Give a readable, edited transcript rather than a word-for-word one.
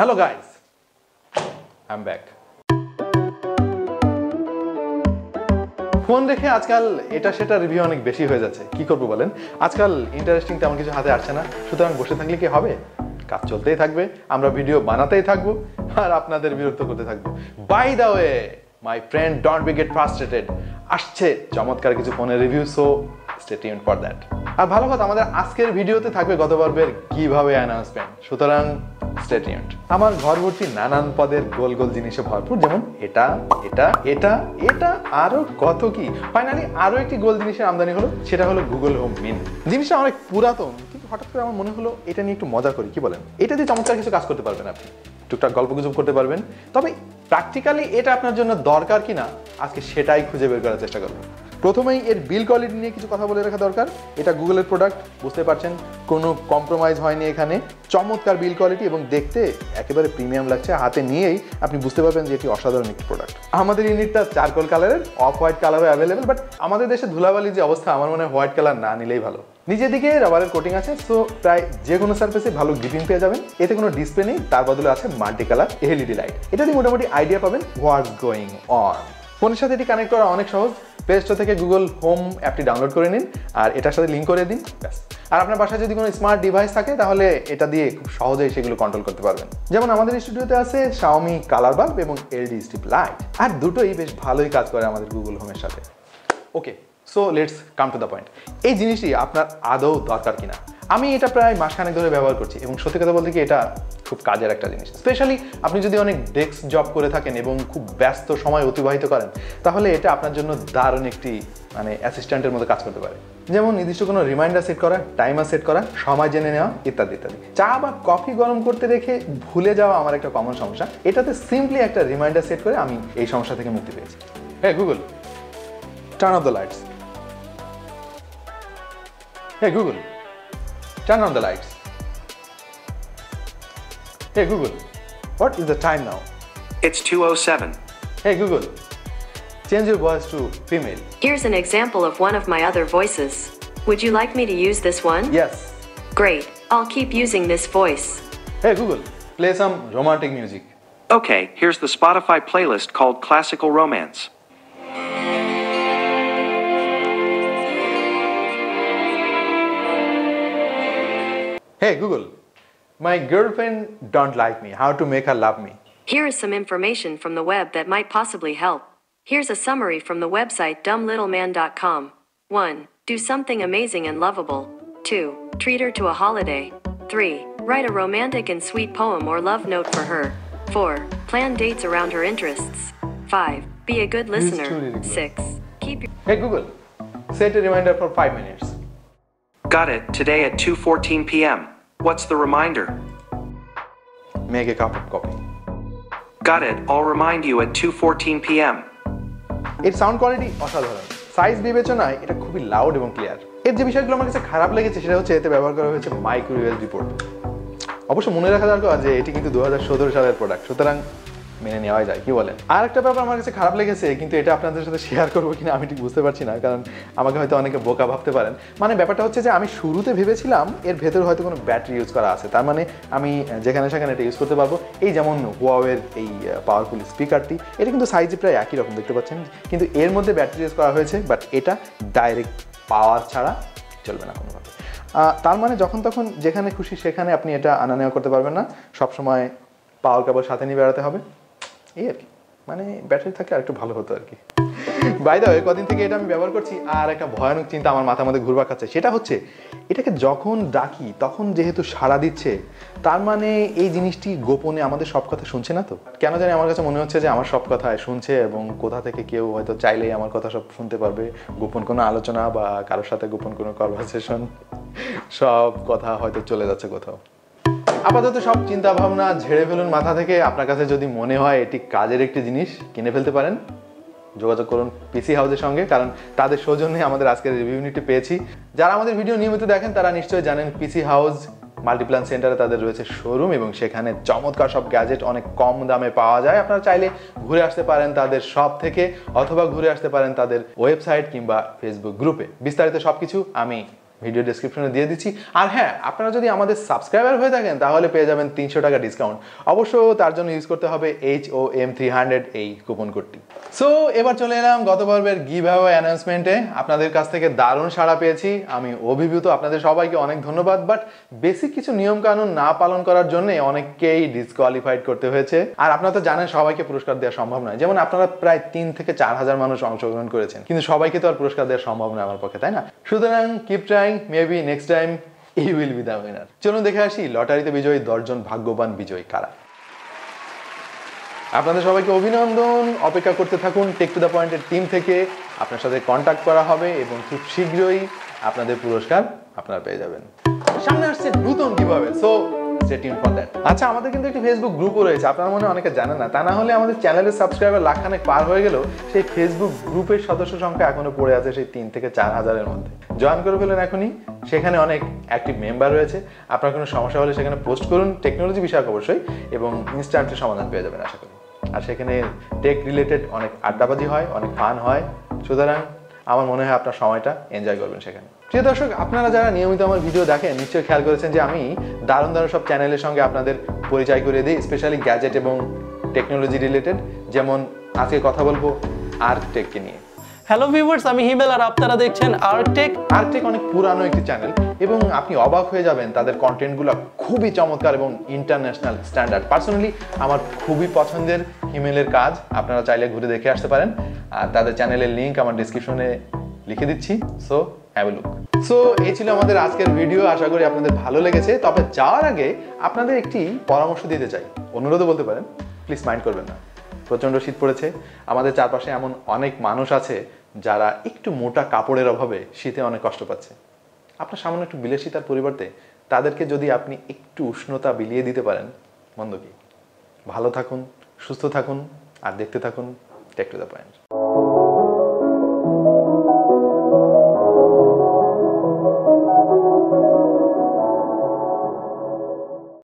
Hello guys, I'm back. Phone রেখে আজকাল এটা সেটা রিভিউ অনেক বেশি হয়ে যাচ্ছে। কি করব বলেন? আজকাল ইন্টারেস্টিং তেমন কিছু হাতে আসছে না, সুতরাং বসে থাকলে কি হবে? কাজ চলতেই থাকবে, আমরা ভিডিও বানাতেই থাকবো আর আপনাদের বিরক্ত করতে থাকবো। By the way my friend, don't be get frustrated, আসছে চমৎকার কিছু ফোনের review, so stay tuned for that. আর ভালো কথা, আমাদের আজকের ভিডিওতে থাকবে গত পর্বের গিভঅ্যাওয়ে অ্যানাউন্সমেন্ট, সুতরাং স্টে টিউনড। আমার ঘর ভর্তি নানান পদের গোল গোল জিনিসে ভরপুর, যেমন এটা এটা এটা এটা আরো কত কি। ফাইনালি আরো একটি গোল জিনিসের আমদানি হলো, সেটা হলো গুগল হোম মিনি। জিনিসটা অনেক পুরাতন, কিন্তু হঠাৎ করে আমার মনে হলো এটা নিয়ে একটু মজা করি, কি বলেন? এটা দিয়ে চমৎকার কিছু কাজ করতে পারবেন আপনি, টুকটাক গল্প গুজব করতে পারবেন। তবে প্র্যাকটিক্যালি এটা আপনার জন্য দরকার কিনা আজকে সেটাই খুঁজে বের করার চেষ্টা করব। প্রথমেই এর বিল কোয়ালিটি নিয়ে কিছু কথা বলে রাখা দরকার। এটা গুগলের প্রোডাক্ট, বুঝতে পারছেন কোনো কম্প্রোমাইজ হয়নি এখানে। চমৎকার বিল কোয়ালিটি এবং দেখতে একেবারে প্রিমিয়াম লাগছে। হাতে নিয়েই আপনি বুঝতে পারবেন যে এটি অসাধারণ একটি প্রোডাক্ট। আমাদের ইউনিটটা চারকোল কালারের, অফ হোয়াইট কালারও অ্যাভেলেবেল, বাট আমাদের দেশে ধুলাবালির যে অবস্থা, আমার মনে হয় হোয়াইট কালার না নিলেই ভালো। নিজের দিকে রাবারের কোটিং আছে, সো প্রায় যে কোনো সার্ফেসে ভালো গ্রিপিং পেয়ে যাবেন। এতে কোনো ডিসপ্লে নেই, তার বদলে আছে মাল্টি কালার এলইডি লাইট। এটা দিয়ে মোটামুটি আইডিয়া পাবেন হোয়াটস গোয়িং অন। ফোনের সাথে এটি কানেক্ট করা অনেক সহজ। প্লে স্টোর থেকে গুগল হোম অ্যাপটি ডাউনলোড করে নিন আর এটার সাথে লিঙ্ক করে দিন, ব্যাস। আর আপনার বাসায় যদি কোনো স্মার্ট ডিভাইস থাকে তাহলে এটা দিয়ে খুব সহজেই সেগুলো কন্ট্রোল করতে পারবেন। যেমন আমাদের স্টুডিওতে আছে শাওমি কালার বাল্ব এবং এলইডি স্ট্রিপ লাইট, আর দুটোই বেশ ভালোই কাজ করে আমাদের গুগল হোমের সাথে। Okay, so let's come to the point. এই জিনিসটি আপনার আদৌ দরকার কিনা? আমি এটা প্রায় মাসখানেক ধরে ব্যবহার করছি এবং সত্যি কথা বলতে কি এটা খুব কাজের একটা জিনিস। স্পেশালি আপনি যদি অনেক ডেস্ক জব করে থাকেন এবং খুব ব্যস্ত সময় অতিবাহিত করেন, তাহলে এটা আপনার জন্য দারুণ একটি অ্যাসিস্ট্যান্টের মতো কাজ করতে পারে। যেমন নির্দিষ্ট কোনো রিমাইন্ডার সেট করা, টাইমার সেট করা, সময় জেনে নেওয়া ইত্যাদি ইত্যাদি। চা বা কফি গরম করতে রেখে ভুলে যাওয়া আমার একটা কমন সমস্যা। এটাতে সিম্পলি একটা রিমাইন্ডার সেট করে আমি এই সমস্যা থেকে মুক্তি পেয়েছি। হ্যাঁ Google, turn off the lights. Hey Google, turn on the lights. Hey Google, what is the time now? It's 2:07. Hey Google, change your voice to female. Here's an example of one of my other voices. Would you like me to use this one? Yes. Great, I'll keep using this voice. Hey Google, play some romantic music. Okay, here's the Spotify playlist called Classical Romance. Hey Google, my girlfriend don't like me. How to make her love me? Here is some information from the web that might possibly help. Here's a summary from the website dumblittleman.com. 1. Do something amazing and lovable. 2. Treat her to a holiday. 3. Write a romantic and sweet poem or love note for her. 4. Plan dates around her interests. 5. Be a good listener. 6. Keep your... Hey Google, set a reminder for 5 minutes. Got it, today at 2:14 p.m. What's the reminder? Make a cup of coffee. Got it, I'll remind you at 2:14 p.m. এর sound quality অসাধারণ। Size বিবেচনায় এটা খুবই loud এবং clear. এর যে বিষয়গুলো আমার কাছে খারাপ লেগেছে সেটা হচ্ছে এতে ব্যবহার করা হয়েছে মাইক্রো ইউএসবি পোর্ট। অবশ্য মনে রাখা দরকার যে এটি কিন্তু 2017 সালের প্রোডাক্ট, সুতরাং মেনে নেওয়া যায়, কি বলেন? আর একটা ব্যাপার আমার কাছে খারাপ লেগেছে, কিন্তু এটা আপনাদের সাথে শেয়ার করবো কিনা আমি ঠিক বুঝতে পারছি না, কারণ আমাকে হয়তো অনেকে বোকা ভাবতে পারেন। মানে ব্যাপারটা হচ্ছে যে আমি শুরুতে ভেবেছিলাম এর ভেতরে হয়তো কোনো ব্যাটারি ইউজ করা আছে, তার মানে আমি যেখানে সেখানে এটা ইউজ করতে পারবো। এই যেমন হুয়াওয়ের এই পাওয়ারফুল স্পিকারটি, এটা কিন্তু সাইজে প্রায় একই রকম দেখতে পাচ্ছেন, কিন্তু এর মধ্যে ব্যাটারি ইউজ করা হয়েছে, বাট এটা ডাইরেক্ট পাওয়ার ছাড়া চলবে না কোনোভাবে। তার মানে যখন তখন যেখানে খুশি সেখানে আপনি এটা আনা নেওয়া করতে পারবেন না, সবসময় পাওয়ার কেবল সাথে নিয়ে বেড়াতে হবে, এই আর কি। মানে ব্যাটারি থাকলে আর একটু ভালো হতো আর কি। বাই দ্য ওয়ে, কদিন থেকে এটা আমি ব্যবহার করছি আর একটা ভয়ানক চিন্তা আমার মাথার মধ্যে ঘুরপাক খাচ্ছে। সেটা হচ্ছে এটাকে যখন ডাকি তখন যেহেতু সাড়া দিচ্ছে, তার মানে এই জিনিসটি গোপনে আমাদের সব কথা শুনছে না তো? কেন জানি আমার কাছে মনে হচ্ছে যে আমার সব কথা শুনছে এবং কোথা থেকে কেউ হয়তো চাইলেই আমার কথা সব শুনতে পারবে। গোপন কোনো আলোচনা বা কারোর সাথে গোপন কোনো কনভারসেশন, সব কথা হয়তো চলে যাচ্ছে কোথাও। আপাতত সব চিন্তা ভাবনা ঝেড়ে ফেলুন মাথা থেকে। আপনার কাছে যদি মনে হয় এটি কাজের একটি জিনিস, কিনে ফেলতে পারেন। যোগাযোগ করুন পিসি হাউসের সঙ্গে, কারণ তাদের সৌজন্যে আমাদের আজকের রিভিউ ইউনিটটি পেয়েছি। যারা আমাদের ভিডিও নিয়মিত দেখেন তারা নিশ্চয়ই জানেন পিসি হাউস মাল্টিপ্ল্যান সেন্টারে তাদের রয়েছে শোরুম এবং সেখানে চমৎকার সব গ্যাজেট অনেক কম দামে পাওয়া যায়। আপনারা চাইলে ঘুরে আসতে পারেন তাদের শপ থেকে, অথবা ঘুরে আসতে পারেন তাদের ওয়েবসাইট কিংবা ফেসবুক গ্রুপে। বিস্তারিত সবকিছু আমি ভিডিও ডেসক্রিপশনে দিয়ে দিচ্ছি। আর হ্যাঁ, আপনারা যদি আমাদের সাবস্ক্রাইবার হয়ে থাকেন তাহলে পেয়ে যাবেন 300 টাকা ডিসকাউন্ট। অবশ্য তার জন্য ইউজ করতে হবে HOM300 এই কুপন কোডটি। সো এবার চলে এলাম গত পর্বের গিভঅ্যাওয়ে অ্যানাউন্সমেন্টে। আপনাদের কাছ থেকে দারুণ সাড়া পেয়েছি, আমি অভিভূত। আপনাদের সবাইকে অনেক ধন্যবাদ। বাট বেসিক কিছু নিয়মকানুন না পালন করার জন্য অনেককেই ডিসকোয়ালিফাইড করতে হয়েছে। আর আপনারা তো জানেন সবাইকে পুরস্কার দেওয়া সম্ভব নয়। যেমন আপনারা প্রায় 3 থেকে 4 হাজার মানুষ অংশগ্রহণ করেছেন, কিন্তু সবাইকে তো আর পুরস্কার দেওয়া সম্ভব নয় আমার পক্ষে, তাই না? সুতরাং keep trying, maybe next time you will be the winner. চলুন দেখে আসি লটারিতে বিজয়ী 10 জন ভাগ্যবান বিজয়ী কারা। আপনাদের সবাইকে অভিনন্দন। অপেক্ষা করতে থাকুন টেক টু দ্য পয়েন্টের টিম থেকে। আপনার সাথে কন্ট্যাক্ট করা হবে এবং খুব শীঘ্রই আপনাদের পুরস্কার আপনারা পেয়ে যাবেন। সামনে আসছে নতুন giveaway, so stay tune for that. আচ্ছা, আমাদের কিন্তু একটি ফেসবুক গ্রুপও রয়েছে, আপনারা মনে হয় অনেকে জানেন না। তা না হলে আমাদের চ্যানেলের সাবস্ক্রাইবার লাখখানেক পার হয়ে গেল, সেই ফেসবুক গ্রুপের সদস্য সংখ্যা এখনো পড়ে আছে সেই 3 থেকে 4 হাজারের মধ্যে। জয়েন করে ফেলেন এখনই, সেখানে অনেক অ্যাক্টিভ মেম্বার রয়েছে। আপনার কোনো সমস্যা হলে সেখানে পোস্ট করুন, টেকনোলজি বিষয়ক অবশ্যই, এবং ইনস্ট্যান্টলি সমাধান পেয়ে যাবেন আশা করি। আর সেখানে টেক রিলেটেড অনেক আড্ডাবাজি হয়, অনেক ফান হয়। সুতরাং আমার মনে হয় আপনার সময়টা এনজয় করবেন সেখানে। প্রিয় দর্শক, আপনারা যারা নিয়মিত আমার ভিডিও দেখেন নিশ্চয়ই খেয়াল করেছেন যে আমি দারুণ দারুণ সব চ্যানেলের সঙ্গে আপনাদের পরিচয় করে দিই, স্পেশালি গ্যাজেট এবং টেকনোলজি রিলেটেড। যেমন আজকে কথা বলবো আর্কটেককে নিয়ে। হ্যালো ভিউয়ার্স, আমি হিমেল আর আপনারা দেখছেন আর্কটেক। আর্কটেক অনেক পুরানো একটি চ্যানেল এবং আপনি অবাক হয়ে যাবেন, তাদের কন্টেন্টগুলো খুবই চমৎকার এবং ইন্টারন্যাশনাল স্ট্যান্ডার্ড। পার্সোনালি আমার খুবই পছন্দের হিমেলের কাজ, আপনারা চাইলে ঘুরে দেখে আসতে পারেন। আর তাদের চ্যানেলের লিঙ্ক আমার ডিসক্রিপশনে লিখে দিচ্ছি, so have a look. So এই ছিল আমাদের আজকের ভিডিও, আশা করি আপনাদের ভালো লেগেছে। তবে যাওয়ার আগে আপনাদের একটি পরামর্শ দিতে চাই, অনুরোধও বলতে পারেন, প্লিজ মাইন্ড করবেন না। প্রচণ্ড শীত পড়েছে, আমাদের চারপাশে এমন অনেক মানুষ আছে যারা একটু মোটা কাপড়ের অভাবে শীতে অনেক কষ্ট পাচ্ছে। আপনার সামান্য একটু বিলাসিতার পরিবর্তে তাদেরকে যদি আপনি একটু উষ্ণতা বিলিয়ে দিতে পারেন, মন্দ কি? ভালো থাকুন, সুস্থ থাকুন, আর দেখতে থাকুন টেক টু দ্য পয়েন্ট।